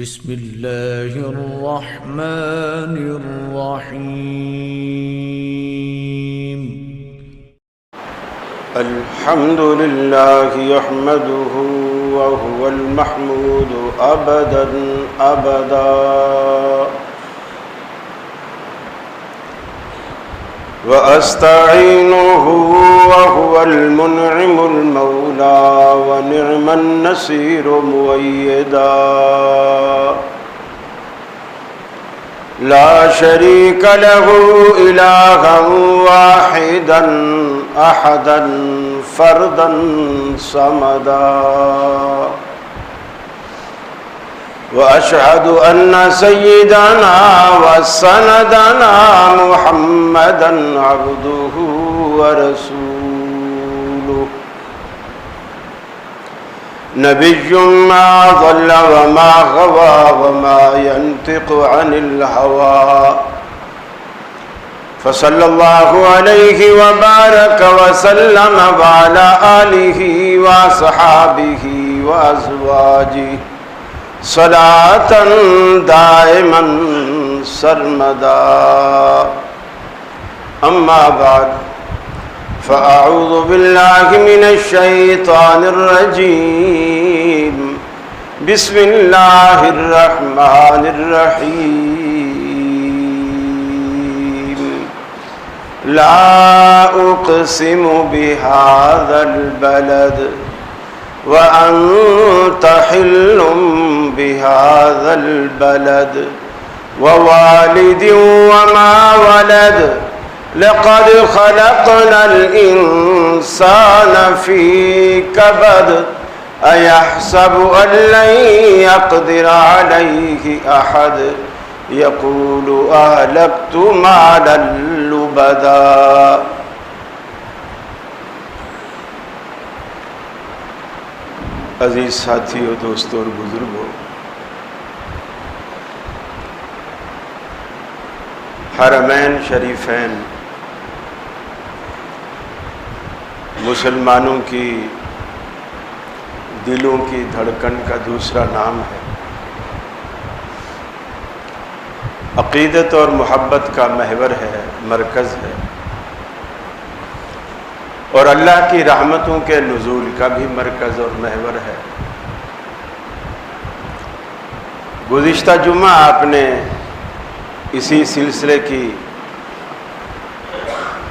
بسم الله الرحمن الرحيم. الحمد لله يحمده وهو المحمود أبدا أبدا، وأستعينه وهو المنعم المولى ونعم النصير مؤيدا، لا شريك له إلها واحدا أحدا فردا صمدا، وأشهد أن سيدنا وسندنا محمدا عبده ورسوله، نبي ما ضل وما غوى وما ينطق عن الهوى، فصلى الله عليه وبارك وسلم وعلى آله وصحابه وأزواجه صلاة دائما سرمدا. أما بعد، فأعوذ بالله من الشيطان الرجيم. بسم الله الرحمن الرحيم. لا أقسم بهذا البلد وأنت حل بهذا البلد ووالد وما ولد، لقد خلقنا الإنسان في كبد، أيحسب أن لن يقدر عليه أحد، يقول أهلكت مالا لبدا. عزیز ساتھیو، دوستو اور بزرگوں، حرمین شریفین مسلمانوں کی دلوں کی دھڑکن کا دوسرا نام ہے، عقیدت اور محبت کا محور ہے، مرکز ہے، اور اللہ کی رحمتوں کے نزول کا بھی مرکز اور محور ہے۔ گزشتہ جمعہ آپ نے اسی سلسلے کی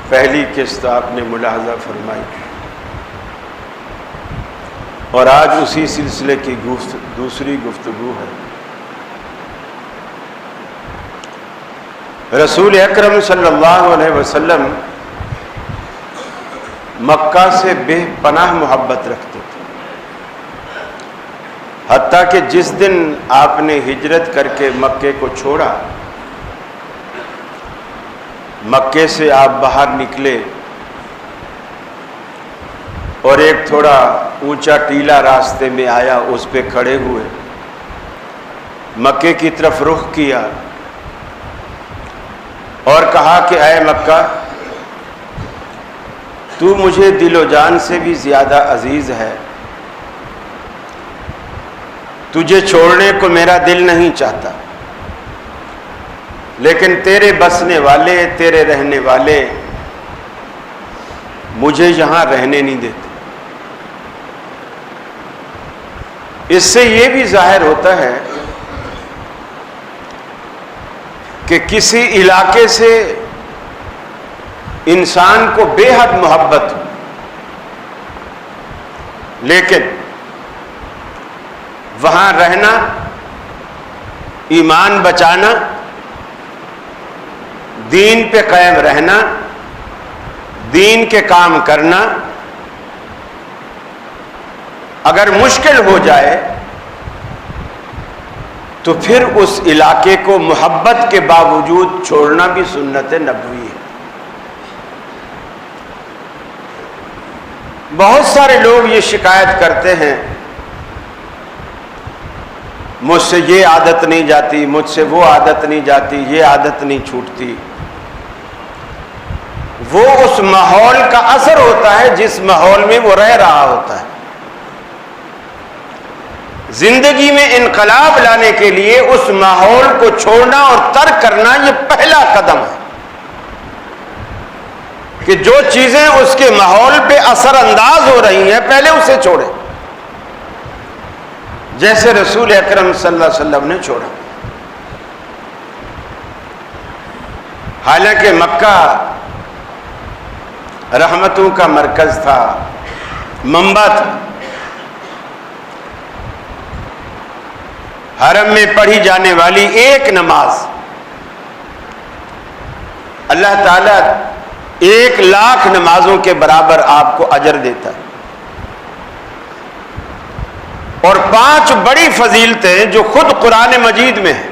پہلی قسط آپ نے ملاحظہ فرمائی، اور آج اسی سلسلے کی دوسری گفتگو ہے۔ رسول اکرم صلی اللہ علیہ وسلم مکہ سے بے پناہ محبت رکھتے تھے، حتیٰ کہ جس دن آپ نے ہجرت کر کے مکے کو چھوڑا، مکے سے آپ باہر نکلے اور ایک تھوڑا اونچا ٹیلا راستے میں آیا، اس پہ کھڑے ہوئے، مکے کی طرف رخ کیا اور کہا کہ اے مکہ، تو مجھے دل و جان سے بھی زیادہ عزیز ہے، تجھے چھوڑنے کو میرا دل نہیں چاہتا، لیکن تیرے بسنے والے، تیرے رہنے والے مجھے یہاں رہنے نہیں دیتے۔ اس سے یہ بھی ظاہر ہوتا ہے کہ کسی علاقے سے انسان کو بے حد محبت ہو، لیکن وہاں رہنا، ایمان بچانا، دین پہ قائم رہنا، دین کے کام کرنا اگر مشکل ہو جائے تو پھر اس علاقے کو محبت کے باوجود چھوڑنا بھی سنت نبوی ہے۔ بہت سارے لوگ یہ شکایت کرتے ہیں، مجھ سے یہ عادت نہیں جاتی، مجھ سے وہ عادت نہیں جاتی، یہ عادت نہیں چھوٹتی۔ وہ اس ماحول کا اثر ہوتا ہے جس ماحول میں وہ رہ رہا ہوتا ہے۔ زندگی میں انقلاب لانے کے لیے اس ماحول کو چھوڑنا اور ترک کرنا یہ پہلا قدم ہے کہ جو چیزیں اس کے ماحول پہ اثر انداز ہو رہی ہیں پہلے اسے چھوڑیں، جیسے رسول اکرم صلی اللہ علیہ وسلم نے چھوڑا۔ حالانکہ مکہ رحمتوں کا مرکز تھا، منبع تھا، حرم میں پڑھی جانے والی ایک نماز اللہ تعالیٰ 1,00,000 نمازوں کے برابر آپ کو اجر دیتا ہے، اور 5 بڑی فضیلتیں جو خود قرآن مجید میں ہیں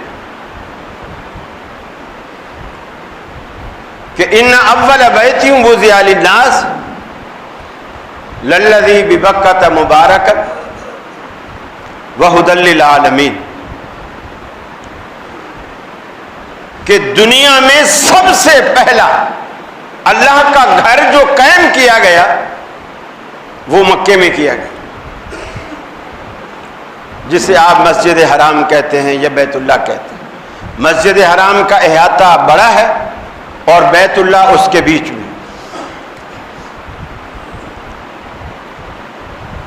کہ ان اول بیت وضع للناس للذی ببکۃ مبارکا وہدی للعالمین، کہ دنیا میں سب سے پہلا اللہ کا گھر جو قائم کیا گیا وہ مکے میں کیا گیا، جسے آپ مسجد حرام کہتے ہیں یا بیت اللہ کہتے ہیں۔ مسجد حرام کا احاطہ بڑا ہے اور بیت اللہ اس کے بیچ میں،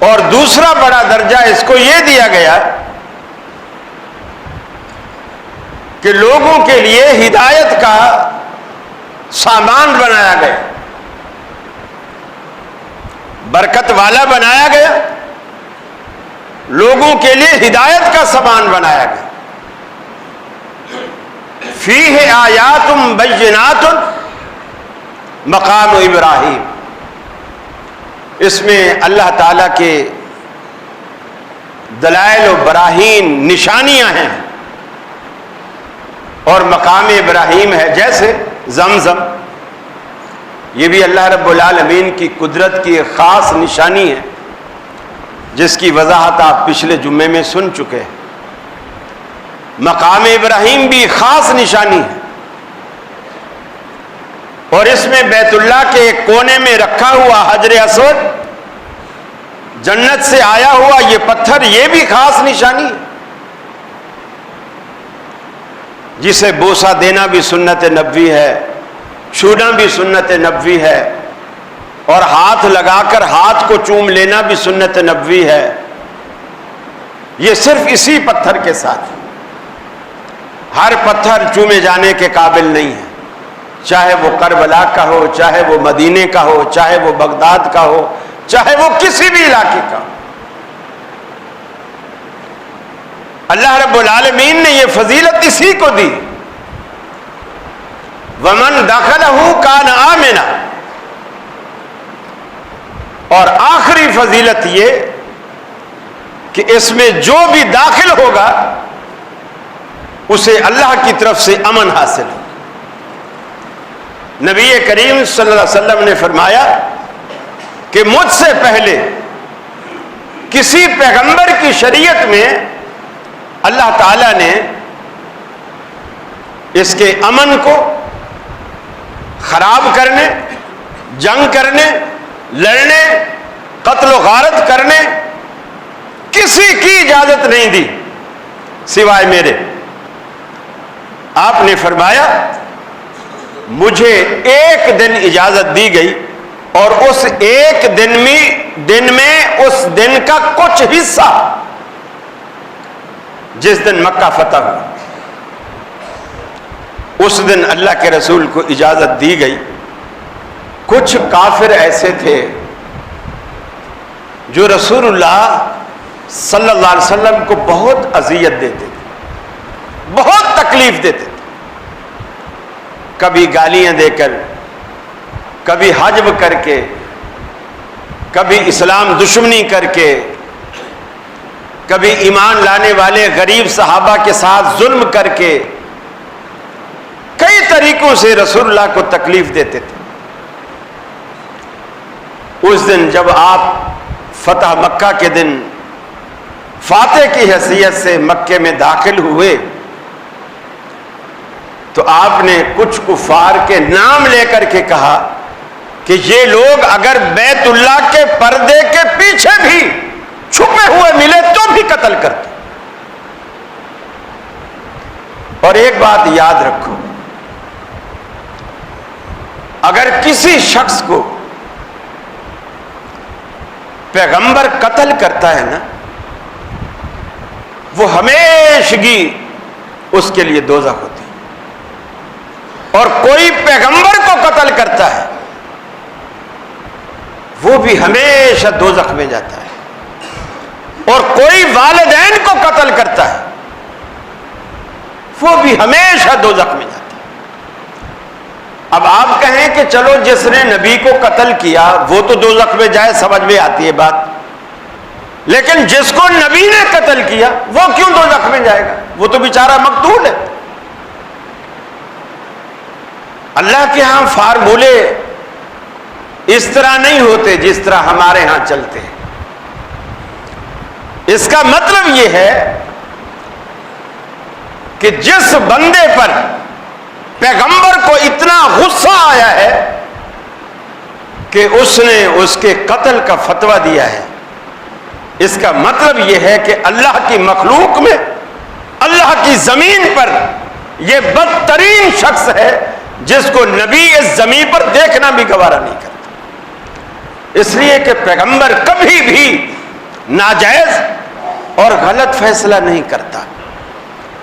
اور دوسرا بڑا درجہ اس کو یہ دیا گیا کہ لوگوں کے لیے ہدایت کا سامان بنایا گیا، برکت والا بنایا گیا، لوگوں کے لیے ہدایت کا سامان بنایا گیا۔ فیہ آیات بینات مقام ابراہیم، اس میں اللہ تعالیٰ کے دلائل و براہین نشانیاں ہیں، اور مقام ابراہیم ہے جیسے زمزم، یہ بھی اللہ رب العالمین کی قدرت کی ایک خاص نشانی ہے جس کی وضاحت آپ پچھلے جمعے میں سن چکے ہیں۔ مقام ابراہیم بھی خاص نشانی ہے، اور اس میں بیت اللہ کے ایک کونے میں رکھا ہوا حجر اسود، جنت سے آیا ہوا یہ پتھر، یہ بھی خاص نشانی ہے، جسے بوسہ دینا بھی سنت نبوی ہے، چھونا بھی سنت نبوی ہے، اور ہاتھ لگا کر ہاتھ کو چوم لینا بھی سنت نبوی ہے۔ یہ صرف اسی پتھر کے ساتھ، ہر پتھر چومے جانے کے قابل نہیں ہے، چاہے وہ کربلا کا ہو، چاہے وہ مدینے کا ہو، چاہے وہ بغداد کا ہو، چاہے وہ کسی بھی علاقے کا ہو۔ اللہ رب العالمین نے یہ فضیلت اسی کو دی، وَمَن دَخَلَهُ كَانَ آمِنًا، اور آخری فضیلت یہ کہ اس میں جو بھی داخل ہوگا اسے اللہ کی طرف سے امن حاصل ہو۔ نبی کریم صلی اللہ علیہ وسلم نے فرمایا کہ مجھ سے پہلے کسی پیغمبر کی شریعت میں اللہ تعالیٰ نے اس کے امن کو خراب کرنے، جنگ کرنے، لڑنے، قتل و غارت کرنے کسی کی اجازت نہیں دی سوائے میرے۔ آپ نے فرمایا مجھے ایک دن اجازت دی گئی، اور اس ایک دن میں اس دن کا کچھ حصہ جس دن مکہ فتح ہوا، اس دن اللہ کے رسول کو اجازت دی گئی۔ کچھ کافر ایسے تھے جو رسول اللہ صلی اللہ علیہ وسلم کو بہت اذیت دیتے تھے، بہت تکلیف دیتے تھے، کبھی گالیاں دے کر، کبھی حجب کر کے، کبھی اسلام دشمنی کر کے، کبھی ایمان لانے والے غریب صحابہ کے ساتھ ظلم کر کے، کئی طریقوں سے رسول اللہ کو تکلیف دیتے تھے۔ اس دن جب آپ فتح مکہ کے دن فاتح کی حیثیت سے مکے میں داخل ہوئے تو آپ نے کچھ کفار کے نام لے کر کے کہا کہ یہ لوگ اگر بیت اللہ کے پردے کے پیچھے بھی چھپے ہوئے ملے تو بھی قتل کر دو۔ اور ایک بات یاد رکھو، اگر کسی شخص کو پیغمبر قتل کرتا ہے نا، وہ ہمیشگی اس کے لیے دوزخ ہوتی ہے، اور کوئی پیغمبر کو قتل کرتا ہے وہ بھی ہمیشہ دوزخ میں جاتا ہے، اور کوئی والدین کو قتل کرتا ہے وہ بھی ہمیشہ دوزخ میں جاتا ہے۔ اب آپ کہیں کہ چلو جس نے نبی کو قتل کیا وہ تو دوزخ میں جائے، سمجھ میں آتی ہے بات، لیکن جس کو نبی نے قتل کیا وہ کیوں دوزخ میں جائے گا؟ وہ تو بیچارہ مقتول ہے۔ اللہ کے ہاں فارمولے اس طرح نہیں ہوتے جس طرح ہمارے ہاں چلتے ہیں۔ اس کا مطلب یہ ہے کہ جس بندے پر پیغمبر کو اتنا غصہ آیا ہے کہ اس نے اس کے قتل کا فتویٰ دیا ہے، اس کا مطلب یہ ہے کہ اللہ کی مخلوق میں، اللہ کی زمین پر یہ بدترین شخص ہے جس کو نبی اس زمین پر دیکھنا بھی گوارا نہیں کرتا۔ اس لیے کہ پیغمبر کبھی بھی ناجائز اور غلط فیصلہ نہیں کرتا،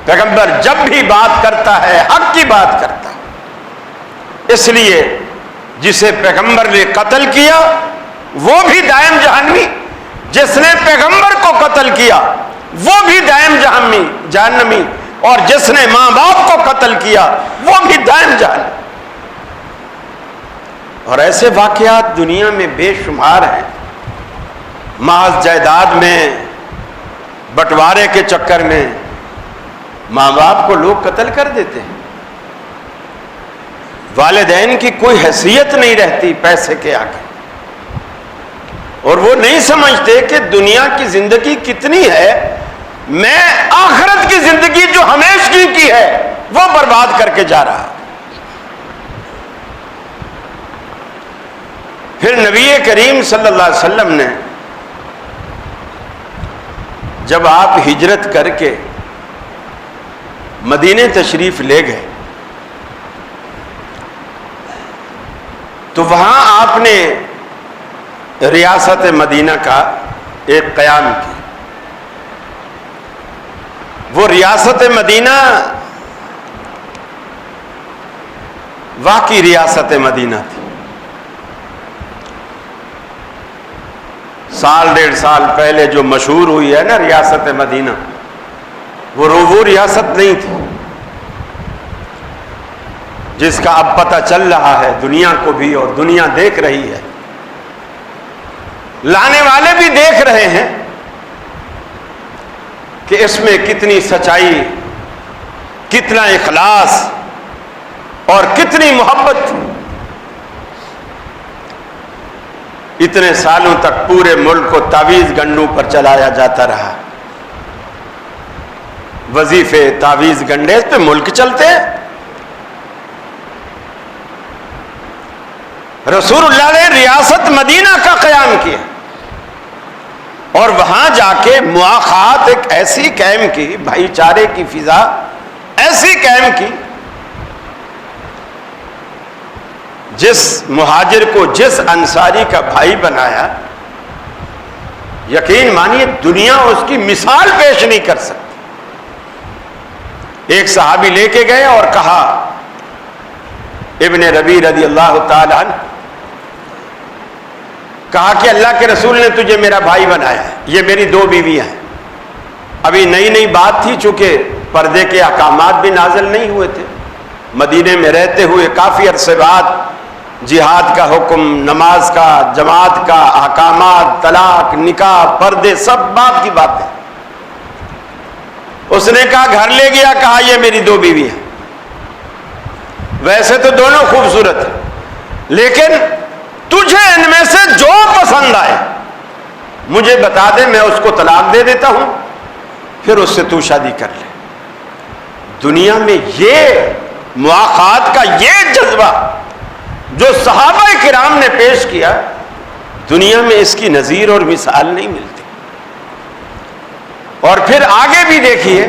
پیغمبر جب بھی بات کرتا ہے حق کی بات کرتا ہے۔ اس لیے جسے پیغمبر نے قتل کیا وہ بھی دائم جہنمی، جس نے پیغمبر کو قتل کیا وہ بھی دائم جہنمی، اور جس نے ماں باپ کو قتل کیا وہ بھی دائم جہنمی۔ اور ایسے واقعات دنیا میں بے شمار ہیں۔ محض جائیداد میں بٹوارے کے چکر میں ماں باپ کو لوگ قتل کر دیتے ہیں، والدین کی کوئی حیثیت نہیں رہتی پیسے کے آگے، اور وہ نہیں سمجھتے کہ دنیا کی زندگی کتنی ہے، میں آخرت کی زندگی جو ہمیشگی کی ہے وہ برباد کر کے جا رہا۔ پھر نبی کریم صلی اللہ علیہ وسلم نے جب آپ ہجرت کر کے مدینے تشریف لے گئے تو وہاں آپ نے ریاست مدینہ کا ایک قیام کیا۔ وہ ریاست مدینہ واقعی ریاست مدینہ تھی۔ سال ڈیڑھ سال پہلے جو مشہور ہوئی ہے نا ریاست مدینہ، وہ ریاست نہیں تھی جس کا اب پتہ چل رہا ہے دنیا کو بھی، اور دنیا دیکھ رہی ہے، لانے والے بھی دیکھ رہے ہیں کہ اس میں کتنی سچائی، کتنا اخلاص اور کتنی محبت تھی۔ اتنے سالوں تک پورے ملک کو تعویذ گنڈوں پر چلایا جاتا رہا، وظیفے تعویذ گنڈے اس پہ ملک چلتے ہیں۔ رسول اللہ نے ریاست مدینہ کا قیام کیا اور وہاں جا کے مواخات ایک ایسی قائم کی، بھائی چارے کی فضا ایسی قائم کی، جس مہاجر کو جس انصاری کا بھائی بنایا، یقین مانیے دنیا اس کی مثال پیش نہیں کر سکتی۔ ایک صحابی لے کے گئے اور کہا، ابن ربیع رضی اللہ تعالی عنہ، کہا کہ اللہ کے رسول نے تجھے میرا بھائی بنایا ہے، یہ میری دو بیویاں ہیں۔ ابھی نئی نئی بات تھی، چونکہ پردے کے احکامات بھی نازل نہیں ہوئے تھے، مدینے میں رہتے ہوئے کافی عرصے بعد جہاد کا حکم، نماز کا، جماعت کا احکامات، طلاق، نکاح، پردے، سب بات کی باتیں۔ اس نے کہا، گھر لے گیا، کہا یہ میری دو بیوی ہیں، ویسے تو دونوں خوبصورت ہیں، لیکن تجھے ان میں سے جو پسند آئے مجھے بتا دے، میں اس کو طلاق دے دیتا ہوں، پھر اس سے تو شادی کر لے۔ دنیا میں یہ مواخات کا یہ جذبہ جو صحابہ کرام نے پیش کیا، دنیا میں اس کی نظیر اور مثال نہیں ملتی۔ اور پھر آگے بھی دیکھیے،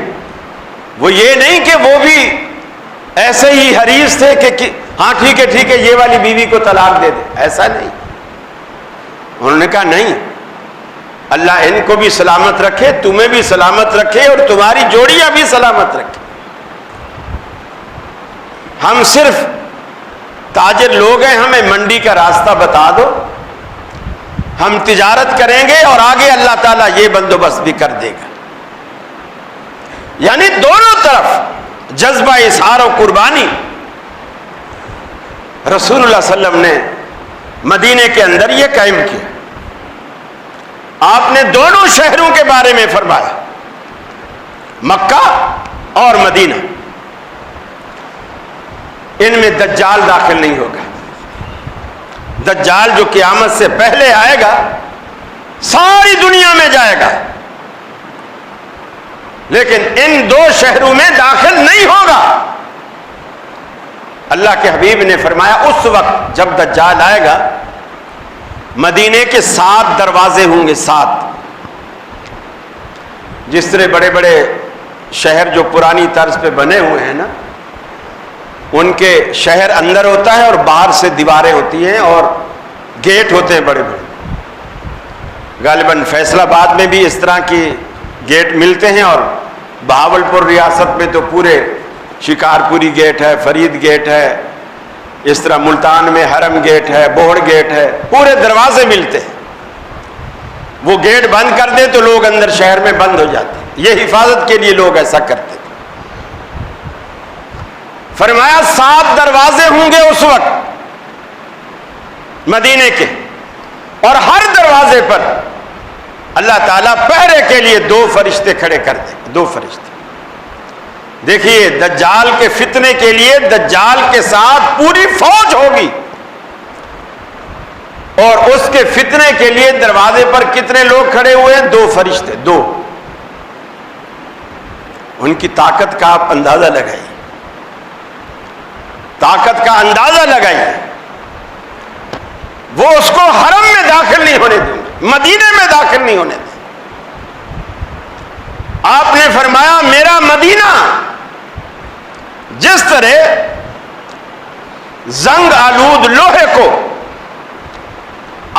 وہ یہ نہیں کہ وہ بھی ایسے ہی حریص تھے کہ ہاں ٹھیک ہے یہ والی بیوی کو طلاق دے دے، ایسا نہیں. انہوں نے کہا نہیں، اللہ ان کو بھی سلامت رکھے، تمہیں بھی سلامت رکھے، اور تمہاری جوڑیاں بھی سلامت رکھے. ہم صرف تاجر لوگ ہیں، ہمیں منڈی کا راستہ بتا دو، ہم تجارت کریں گے اور آگے اللہ تعالیٰ یہ بندوبست بھی کر دے گا. یعنی دونوں طرف جذبہ اظہار و قربانی رسول اللہ صلی اللہ علیہ وسلم نے مدینے کے اندر یہ قائم کیا. آپ نے دونوں شہروں کے بارے میں فرمایا، مکہ اور مدینہ، ان میں دجال داخل نہیں ہوگا. دجال جو قیامت سے پہلے آئے گا ساری دنیا میں جائے گا، لیکن ان دو شہروں میں داخل نہیں ہوگا. اللہ کے حبیب نے فرمایا اس وقت جب دجال آئے گا مدینے کے 7 دروازے ہوں گے، 7. جس طرح بڑے بڑے شہر جو پرانی طرز پہ بنے ہوئے ہیں نا، ان کے شہر اندر ہوتا ہے اور باہر سے دیواریں ہوتی ہیں اور گیٹ ہوتے ہیں بڑے بڑے. غالباً فیصل آباد میں بھی اس طرح کی گیٹ ملتے ہیں، اور بہاول پور ریاست میں تو پورے شکارپوری گیٹ ہے، فرید گیٹ ہے، اس طرح ملتان میں حرم گیٹ ہے، بوہڑ گیٹ ہے، پورے دروازے ملتے ہیں. وہ گیٹ بند کر دیں تو لوگ اندر شہر میں بند ہو جاتے ہیں. یہ حفاظت کے لیے لوگ ایسا کرتے تھے. فرمایا 7 دروازے ہوں گے اس وقت مدینے کے، اور ہر دروازے پر اللہ تعالیٰ پہرے کے لیے 2 فرشتے کھڑے کر دیں. 2 فرشتے. دیکھیے دجال کے فتنے کے لیے دجال کے ساتھ پوری فوج ہوگی، اور اس کے فتنے کے لیے دروازے پر کتنے لوگ کھڑے ہوئے ہیں؟ 2 فرشتے. 2. ان کی طاقت کا آپ اندازہ لگائیے، طاقت کا اندازہ لگائیے. وہ اس کو حرم میں داخل نہیں ہونے دیں گے، مدینے میں داخل نہیں ہونے دیں. آپ نے فرمایا میرا مدینہ جس طرح زنگ آلود لوہے کو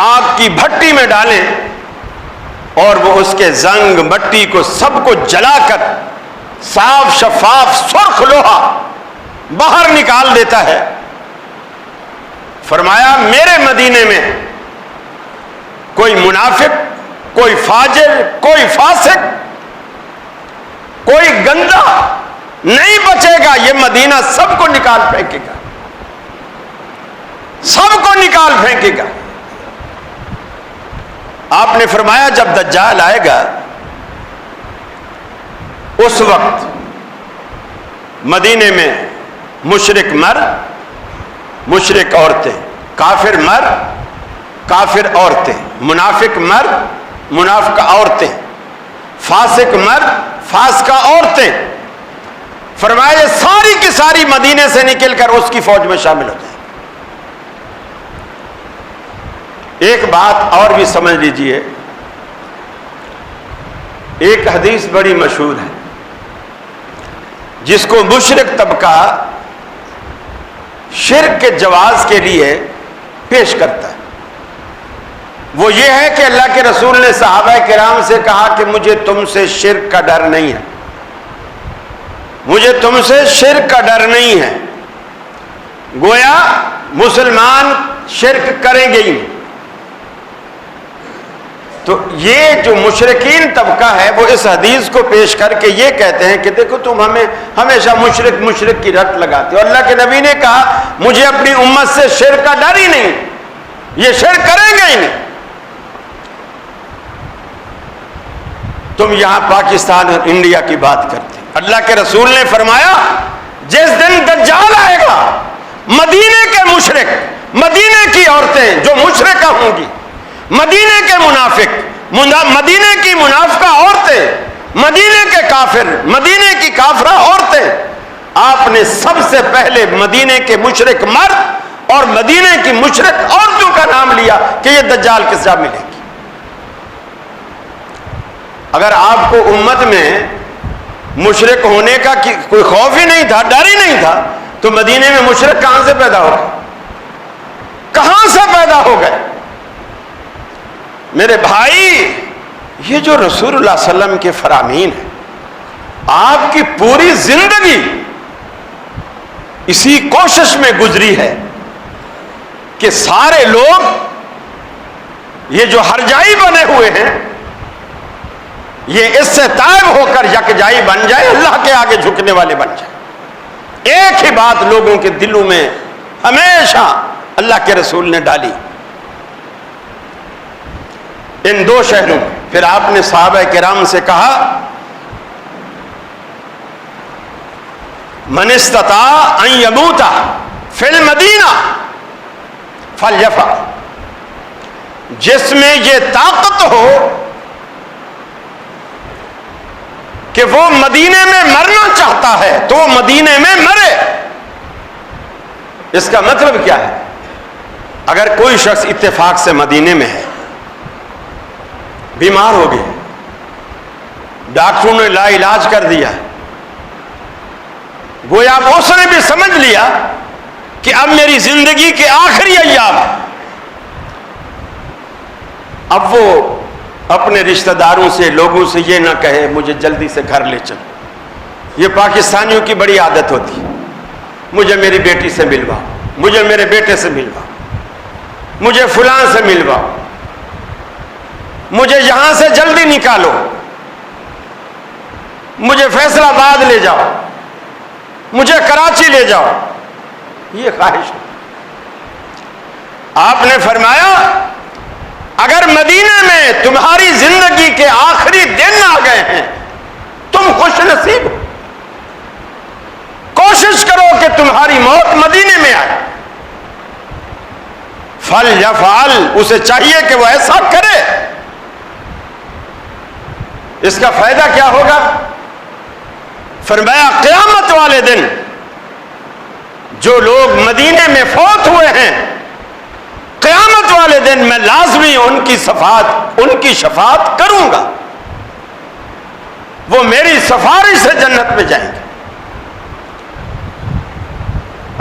آگ کی بھٹی میں ڈالیں اور وہ اس کے زنگ مٹی کو سب کو جلا کر صاف شفاف سرخ لوہا باہر نکال دیتا ہے، فرمایا میرے مدینے میں کوئی منافق، کوئی فاجر، کوئی فاسق، کوئی گندا نہیں بچے گا. یہ مدینہ سب کو نکال پھینکے گا، سب کو نکال پھینکے گا. آپ نے فرمایا جب دجال آئے گا اس وقت مدینے میں مشرک مرد، مشرک عورتیں، کافر مرد، کافر عورتیں، منافق مرد، منافقہ عورتیں، فاسق مرد، فاسقہ عورتیں، فرمایا یہ ساری کی ساری مدینے سے نکل کر اس کی فوج میں شامل ہو جائیں. ایک بات اور بھی سمجھ لیجئے، ایک حدیث بڑی مشہور ہے جس کو مشرک طبقہ شرک کے جواز کے لیے پیش کرتا ہے. وہ یہ ہے کہ اللہ کے رسول نے صحابہ کرام سے کہا کہ مجھے تم سے شرک کا ڈر نہیں ہے، مجھے تم سے شرک کا ڈر نہیں ہے. گویا مسلمان شرک کریں گے ہی. تو یہ جو مشرکین طبقہ ہے وہ اس حدیث کو پیش کر کے یہ کہتے ہیں کہ دیکھو تم ہمیں ہمیشہ مشرک کی رٹ لگاتے ہو. اللہ کے نبی نے کہا مجھے اپنی امت سے شرک کا ڈر ہی نہیں، یہ شرک کریں گے ہی نہیں. تم یہاں پاکستان اور انڈیا کی بات کرتے. اللہ کے رسول نے فرمایا جس دن دجال آئے گا مدینے کے مشرک، مدینے کی عورتیں جو مشرکہ ہوں گی، مدینے کے منافق، مدینے کی منافقہ عورتیں، مدینے کے کافر، مدینے کی کافرہ عورتیں، آپ نے سب سے پہلے مدینے کے مشرک مرد اور مدینے کی مشرک عورتوں کا نام لیا کہ یہ دجال کس جا ملے گی. اگر آپ کو امت میں مشرک ہونے کا کوئی خوف ہی نہیں تھا، ڈر ہی نہیں تھا، تو مدینے میں مشرک کہاں سے پیدا ہو گئے؟ کہاں سے پیدا ہو گئے؟ میرے بھائی، یہ جو رسول اللہ صلی اللہ علیہ وسلم کے فرامین ہیں، آپ کی پوری زندگی اسی کوشش میں گزری ہے کہ سارے لوگ یہ جو ہرجائی بنے ہوئے ہیں، یہ اس سے تائب ہو کر یکجائی بن جائے، اللہ کے آگے جھکنے والے بن جائے۔ ایک ہی بات لوگوں کے دلوں میں ہمیشہ اللہ کے رسول نے ڈالی، ان دو شہروں میں۔ پھر آپ نے صحابہ کرام سے کہا، من استطاع ان یموت فی المدینہ فلیفعل، جس میں یہ طاقت ہو کہ وہ مدینے میں مرنا چاہتا ہے تو وہ مدینے میں مرے۔ اس کا مطلب کیا ہے؟ اگر کوئی شخص اتفاق سے مدینے میں ہے، بیمار ہو گیا، ڈاکٹروں نے لا علاج کر دیا، گویا اس نے بھی سمجھ لیا کہ اب میری زندگی کے آخری ایام، اب وہ اپنے رشتہ داروں سے، لوگوں سے یہ نہ کہے مجھے جلدی سے گھر لے چلو۔ یہ پاکستانیوں کی بڑی عادت ہوتی ہے، مجھے میری بیٹی سے ملواؤ، مجھے میرے بیٹے سے ملواؤ، مجھے فلاں سے ملواؤ، مجھے یہاں سے جلدی نکالو، مجھے فیصل آباد لے جاؤ، مجھے کراچی لے جاؤ۔ یہ خواہش ہے۔ آپ نے فرمایا اگر مدینے میں تمہاری زندگی کے آخری دن آ گئے ہیں، تم خوش نصیب ہو، کوشش کرو کہ تمہاری موت مدینے میں آئے۔ فلیفعل، اسے چاہیے کہ وہ ایسا کرے۔ اس کا فائدہ کیا ہوگا؟ فرمایا قیامت والے دن جو لوگ مدینے میں فوت ہوئے ہیں، قیامت والے دن میں لازمی ان کی شفاعت کروں گا، وہ میری سفارش سے جنت میں جائیں گے۔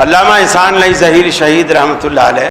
علامہ احسان علی ظہیر شہید رحمۃ اللہ علیہ